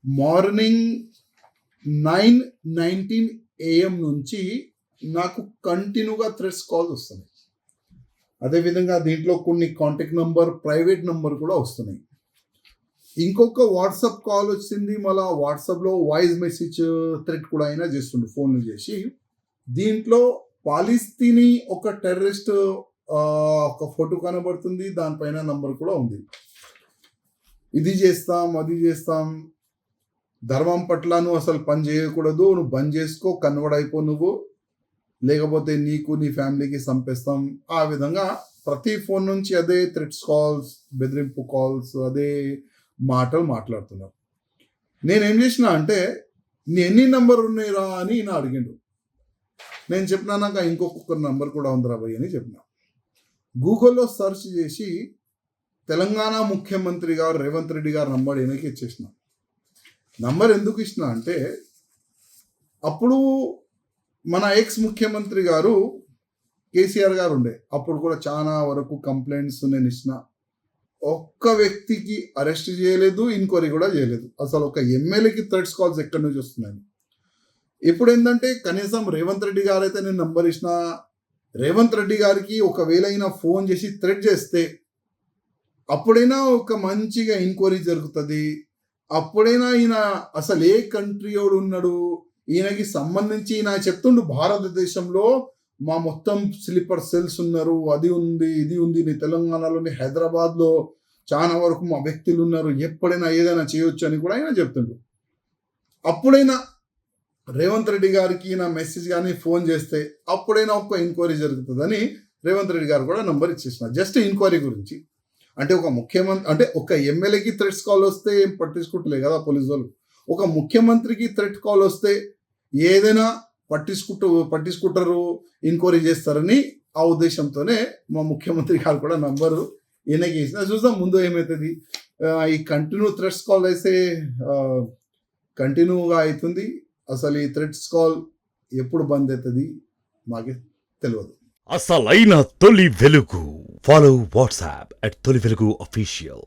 Morning 9:19 AM నుంచి నాకు కంటిన్యూగా థ్రెడ్స్ కాల్స్ వస్తున్నాయి. అదేవిధంగా దీంట్లో కొన్ని కాంటాక్ట్ నంబర్, ప్రైవేట్ నంబర్ కూడా వస్తున్నాయి. ఇంకొక వాట్సాప్ కాల్ వచ్చింది. మళ్ళీ వాట్సాప్లో వాయిస్ మెసేజ్ థ్రెడ్ కూడా అయినా చేస్తుండే ఫోన్లు చేసి. దీంట్లో పాలిస్తీనీ ఒక టెర్రరిస్ట్ ఒక ఫోటో కనబడుతుంది, దానిపైన నంబర్ కూడా ఉంది. ఇది చేస్తాం, అది చేస్తాం, ధర్మం పట్ల నువ్వు అసలు పని చేయకూడదు, నువ్వు బంద్ చేసుకో, కన్వర్ట్ అయిపో నువ్వు, లేకపోతే నీకు నీ ఫ్యామిలీకి చంపేస్తాం. ఆ విధంగా ప్రతి ఫోన్ నుంచి అదే థ్రెట్స్ కాల్స్, బెదిరింపు కాల్స్, అదే మాటలు మాట్లాడుతున్నారు. నేనేం చేసిన అంటే, నీ ఎన్ని నంబర్ ఉన్నాయిరా అని ఈయన అడిగిండు. నేను చెప్పినా నాకు ఇంకొక నంబర్ కూడా ఉందిరా భయ్ అని చెప్పిన. గూగుల్లో సెర్చ్ చేసి తెలంగాణ ముఖ్యమంత్రి గారు రేవంత్ రెడ్డి గారు నంబర్ ఈయనకి ఇచ్చేసిన. నంబర్ ఎందుకు ఇచ్చిన అంటే, అప్పుడు మన ఎక్స్ ముఖ్యమంత్రి గారు కేసీఆర్ గారు ఉండే, అప్పుడు కూడా చాలా వరకు కంప్లైంట్స్ నేను ఇచ్చిన. ఒక్క వ్యక్తికి అరెస్ట్ చేయలేదు, ఎంక్వైరీ కూడా చేయలేదు. అసలు ఒక ఎమ్మెల్యేకి థ్రెడ్స్ కాల్స్ ఎక్కడి నుంచి వస్తున్నాయి. ఇప్పుడు ఏంటంటే కనీసం రేవంత్ రెడ్డి గారు అయితే నేను నంబర్ ఇచ్చిన, రేవంత్ రెడ్డి గారికి ఒకవేళ అయినా ఫోన్ చేసి థ్రెడ్ చేస్తే అప్పుడైనా ఒక మంచిగా ఎంక్వైరీ జరుగుతుంది. అప్పుడైనా ఈయన అసలు ఏ కంట్రీ వాడు ఉన్నాడు, ఈయనకి సంబంధించి ఈయన చెప్తుండు భారతదేశంలో మా మొత్తం స్లీపర్ సెల్స్ ఉన్నారు, అది ఉంది, ఇది ఉంది, నీ తెలంగాణలోని హైదరాబాద్లో చాలా వరకు మా వ్యక్తులు ఉన్నారు, ఎప్పుడైనా ఏదైనా చేయొచ్చు అని కూడా ఆయన చెప్తుండు. అప్పుడైనా రేవంత్ రెడ్డి గారికి ఈయన మెసేజ్ కానీ ఫోన్ చేస్తే అప్పుడైనా ఒక్క ఎంక్వైరీ జరుగుతుందని రేవంత్ రెడ్డి గారు కూడా నంబర్ ఇచ్చేసిన, జస్ట్ ఎంక్వైరీ గురించి. అంటే ఒక ముఖ్యమంత్రి అంటే ఒక ఎమ్మెల్యేకి థ్రెట్స్ కాల్ వస్తే ఏం పట్టించుకుంటలే కదా పోలీసు వాళ్ళు. ఒక ముఖ్యమంత్రికి థ్రెట్ కాల్ వస్తే ఏదైనా పట్టించుకుంటారు, ఎంక్వైరీ చేస్తారని ఆ ఉద్దేశంతోనే మా ముఖ్యమంత్రి గారు కూడా నంబరు ఈయనకి ఇచ్చిన. చూద్దాం ముందు ఏమవుతుంది. ఈ కంటిన్యూ థ్రెట్స్ కాల్ అయితే కంటిన్యూగా అవుతుంది. అసలు ఈ థ్రెట్స్ కాల్ ఎప్పుడు బంద్ అవుతుంది మాకే తెలియదు. అసలైన తొలి వెలుగు. ఫాలో వాట్సాప్ @తొలి వెలుగు official.